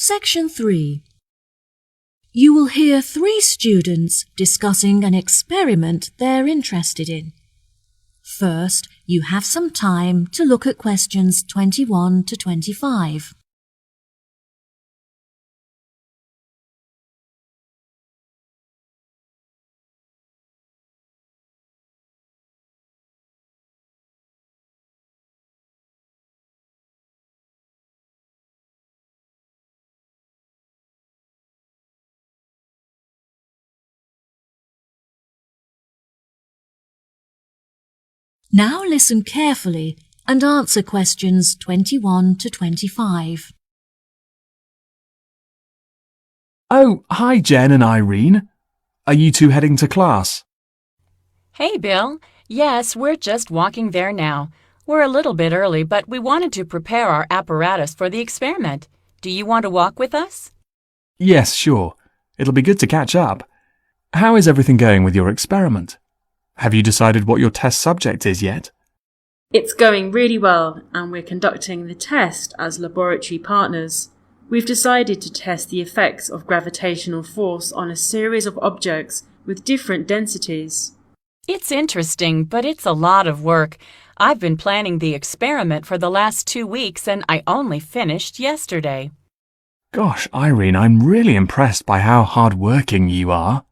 Section 3. You will hear 3 students discussing an experiment they're interested in. First, you have some time to look at questions 21 to 25. Now listen carefully and answer questions 21 to 25. Oh, hi Jen and Irene. Are you two heading to class? Hey, Bill. Yes, we're just walking there now. We're a little bit early, but we wanted to prepare our apparatus for the experiment. Do you want to walk with us? Yes, sure. It'll be good to catch up. How is everything going with your experiment? Have you decided what your test subject is yet? It's going really well, and we're conducting the test as laboratory partners. We've decided to test the effects of gravitational force on a series of objects with different densities. It's interesting, but it's a lot of work. I've been planning the experiment for the last 2 weeks, and I only finished yesterday. Gosh, Irene, I'm really impressed by how hard-working you are.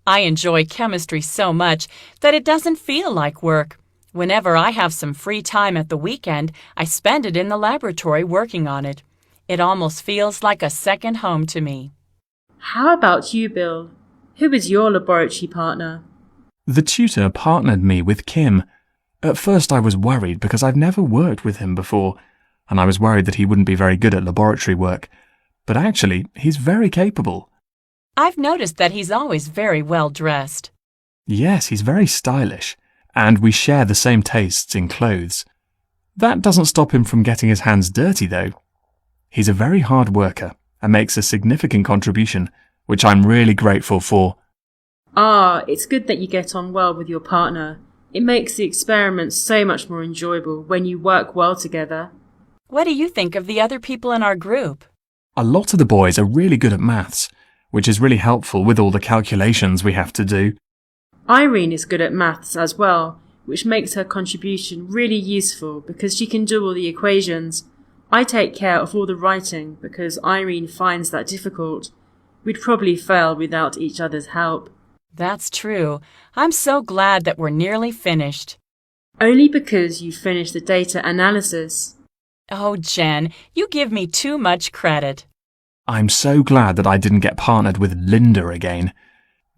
I enjoy chemistry so much that it doesn't feel like work. Whenever I have some free time at the weekend, I spend it in the laboratory working on it. It almost feels like a second home to me. How about you, Bill? Who is your laboratory partner? The tutor partnered me with Kim. At first I was worried because I've never worked with him before, and I was worried that he wouldn't be very good at laboratory work. But actually, he's very capable. I've noticed that he's always very well dressed. Yes, he's very stylish, and we share the same tastes in clothes. That doesn't stop him from getting his hands dirty, though. He's a very hard worker and makes a significant contribution, which I'm really grateful for. It's good that you get on well with your partner. It makes the experiment so much more enjoyable when you work well together. What do you think of the other people in our group? A lot of the boys are really good at maths, which is really helpful with all the calculations we have to do. Irene is good at maths as well, which makes her contribution really useful because she can do all the equations. I take care of all the writing because Irene finds that difficult. We'd probably fail without each other's help. That's true. I'm so glad that we're nearly finished. Only because you finished the data analysis. Oh, Jen, you give me too much credit. I'm so glad that I didn't get partnered with Linda again.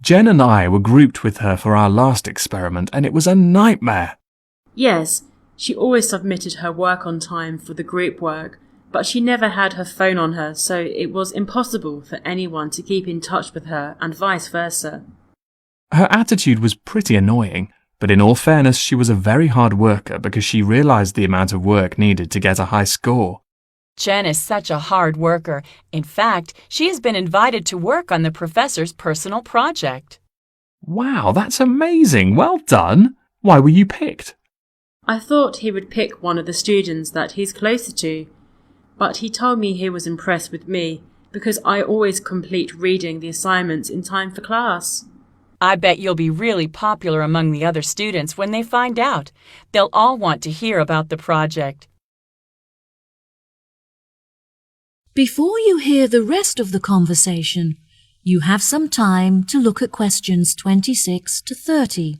Jen and I were grouped with her for our last experiment, and it was a nightmare. Yes, she always submitted her work on time for the group work, but she never had her phone on her, so it was impossible for anyone to keep in touch with her and vice versa. Her attitude was pretty annoying, but in all fairness, she was a very hard worker because she realized the amount of work needed to get a high score. Jen is such a hard worker. In fact, she has been invited to work on the professor's personal project. Wow, that's amazing. Well done. Why were you picked? I thought he would pick one of the students that he's closer to, but he told me he was impressed with me because I always complete reading the assignments in time for class. I bet you'll be really popular among the other students when they find out. They'll all want to hear about the project. Before you hear the rest of the conversation, you have some time to look at questions 26 to 30.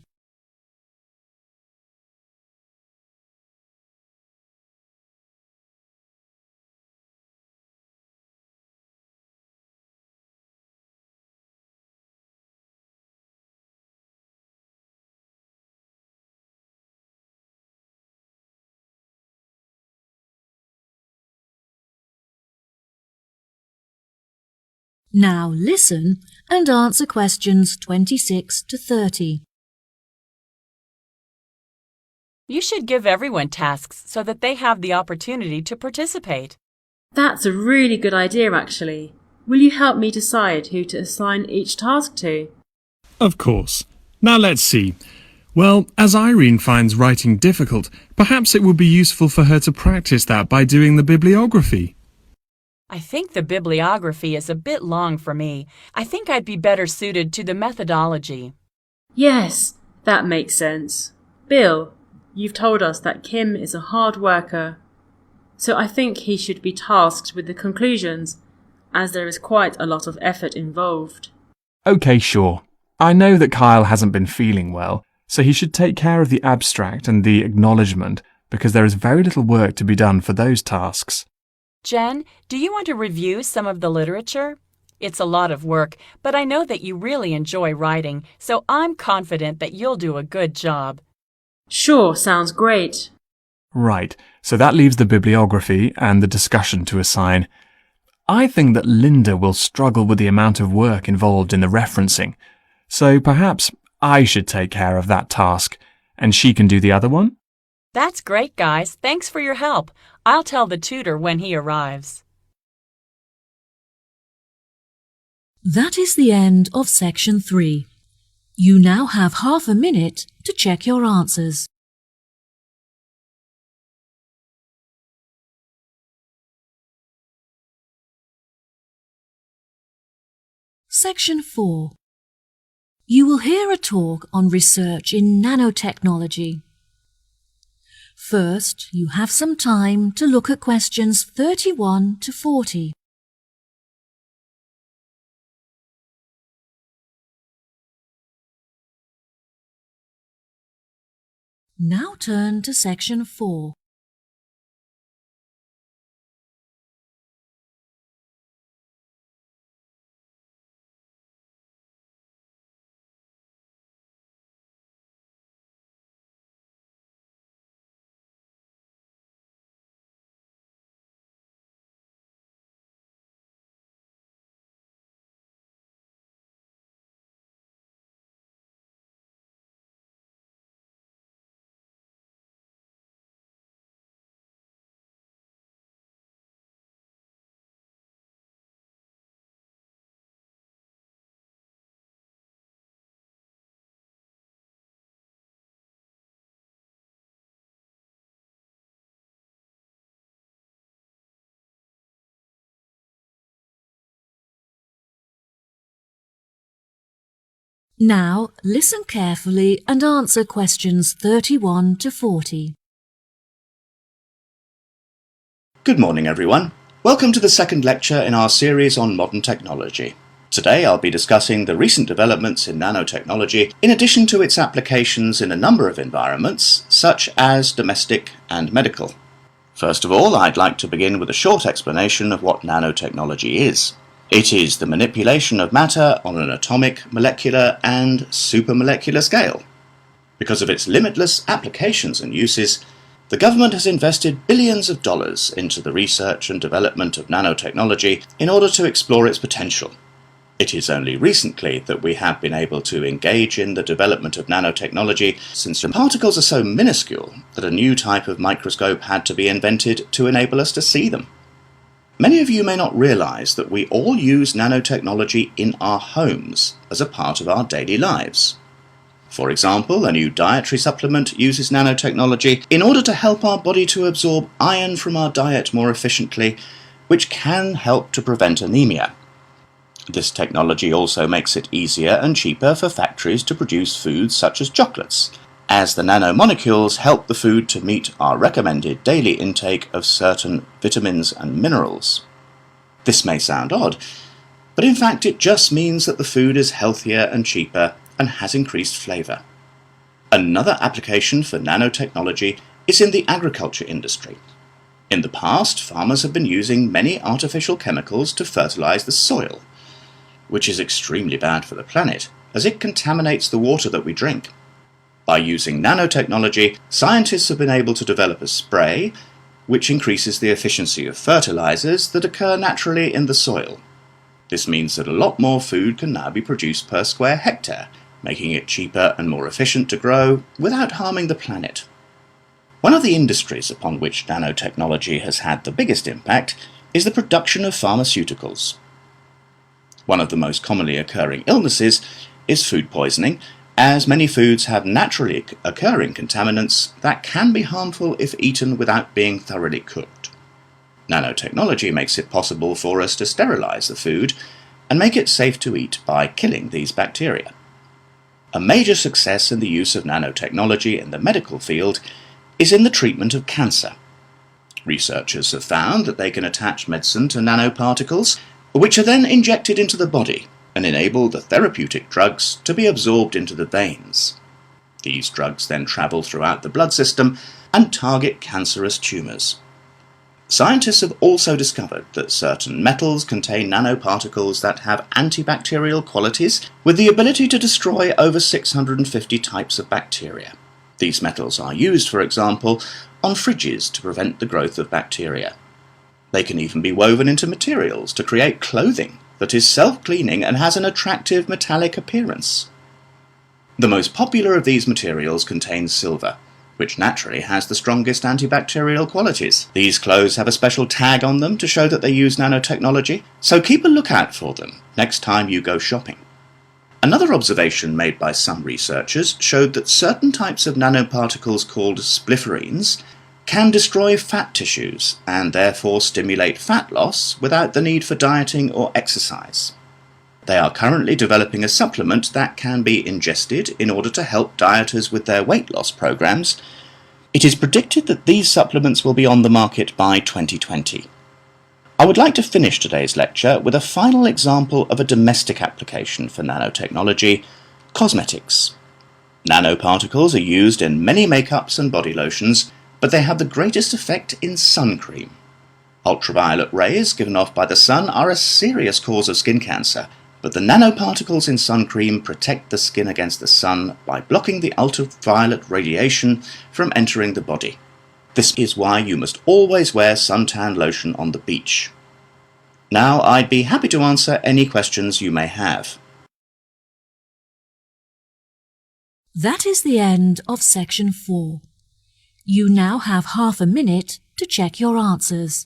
Now listen and answer questions 26 to 30. You should give everyone tasks so that they have the opportunity to participate. That's a really good idea, actually. Will you help me decide who to assign each task to? Of course. Now let's see. Well, as Irene finds writing difficult, perhaps it would be useful for her to practice that by doing the bibliography. I think the bibliography is a bit long for me. I think I'd be better suited to the methodology. Yes, that makes sense. Bill, you've told us that Kim is a hard worker, so I think he should be tasked with the conclusions, as there is quite a lot of effort involved. OK, sure. I know that Kyle hasn't been feeling well, so he should take care of the abstract and the acknowledgement, because there is very little work to be done for those tasks. Jen, do you want to review some of the literature? It's a lot of work, but I know that you really enjoy writing, so I'm confident that you'll do a good job. Sure, sounds great. Right, so that leaves the bibliography and the discussion to assign. I think that Linda will struggle with the amount of work involved in the referencing, so perhaps I should take care of that task, and she can do the other one? That's great, guys. Thanks for your help. I'll tell the tutor when he arrives. That is the end of section 3. You now have half a minute to check your answers. Section 4. You will hear a talk on research in nanotechnology. First, you have some time to look at questions 31 to 40. Now turn to section 4. Now, listen carefully and answer questions 31 to 40. Good morning, everyone. Welcome to the second lecture in our series on modern technology. Today I'll be discussing the recent developments in nanotechnology in addition to its applications in a number of environments, such as domestic and medical. First of all, I'd like to begin with a short explanation of what nanotechnology is. It is the manipulation of matter on an atomic, molecular, and supermolecular scale. Because of its limitless applications and uses, the government has invested billions of dollars into the research and development of nanotechnology in order to explore its potential. It is only recently that we have been able to engage in the development of nanotechnology, since the particles are so minuscule that a new type of microscope had to be invented to enable us to see them. Many of you may not realize that we all use nanotechnology in our homes as a part of our daily lives. For example, a new dietary supplement uses nanotechnology in order to help our body to absorb iron from our diet more efficiently, which can help to prevent anemia. This technology also makes it easier and cheaper for factories to produce foods such as chocolates, as the nanomolecules help the food to meet our recommended daily intake of certain vitamins and minerals. This may sound odd, but in fact it just means that the food is healthier and cheaper and has increased flavour. Another application for nanotechnology is in the agriculture industry. In the past, farmers have been using many artificial chemicals to fertilise the soil, which is extremely bad for the planet, as it contaminates the water that we drink. By using nanotechnology, scientists have been able to develop a spray which increases the efficiency of fertilizers that occur naturally in the soil. This means that a lot more food can now be produced per square hectare, making it cheaper and more efficient to grow without harming the planet. One of the industries upon which nanotechnology has had the biggest impact is the production of pharmaceuticals. One of the most commonly occurring illnesses is food poisoning, as many foods have naturally occurring contaminants that can be harmful if eaten without being thoroughly cooked. Nanotechnology makes it possible for us to sterilize the food and make it safe to eat by killing these bacteria. A major success in the use of nanotechnology in the medical field is in the treatment of cancer. Researchers have found that they can attach medicine to nanoparticles, which are then injected into the body and enable the therapeutic drugs to be absorbed into the veins. These drugs then travel throughout the blood system and target cancerous tumours. Scientists have also discovered that certain metals contain nanoparticles that have antibacterial qualities with the ability to destroy over 650 types of bacteria. These metals are used, for example, on fridges to prevent the growth of bacteria. They can even be woven into materials to create clothing that is self-cleaning and has an attractive metallic appearance. The most popular of these materials contains silver, which naturally has the strongest antibacterial qualities. These clothes have a special tag on them to show that they use nanotechnology, so keep a lookout for them next time you go shopping. Another observation made by some researchers showed that certain types of nanoparticles called splifferines can destroy fat tissues and therefore stimulate fat loss without the need for dieting or exercise. They are currently developing a supplement that can be ingested in order to help dieters with their weight loss programs. It is predicted that these supplements will be on the market by 2020. I would like to finish today's lecture with a final example of a domestic application for nanotechnology: cosmetics. Nanoparticles are used in many makeups and body lotions, but they have the greatest effect in sun cream. Ultraviolet rays given off by the sun are a serious cause of skin cancer, but the nanoparticles in sun cream protect the skin against the sun by blocking the ultraviolet radiation from entering the body. This is why you must always wear suntan lotion on the beach. Now, I'd be happy to answer any questions you may have. That is the end of section 4. You now have half a minute to check your answers.